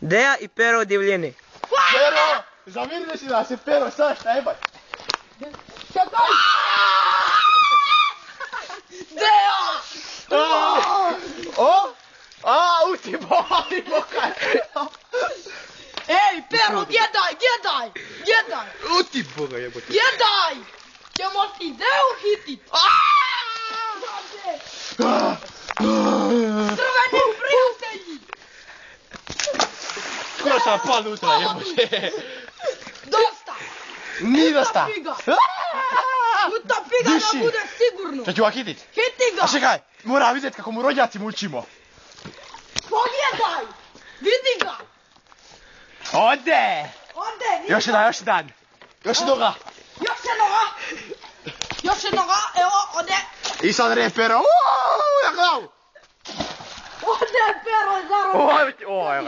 Deja i Pero divljeni. Pero! Zamirneš li da se Pero, sad šta jebaj? Čekaj! Deja! Uti boli bokaj! Ej, Pero, gjedaj! Uti boga jebote! Gjedaj! Ćemo ti Deju hitit! Crveni prijatelji! Skoro sam pal unutra jebote! Dosta! Nije dosta! Juta figa da Diši. bude sigurno! Šta ću ga hitit? Hiti ga! A čekaj, mora vidjet kako mu rođaci mučimo. Pogledaj! Vidi ga! Ode! Ode, Još jedan. Još jednoga. Još jednoga, evo, ode. I sad repero. Na glavu! Ode, Pero, zaro. Ovo je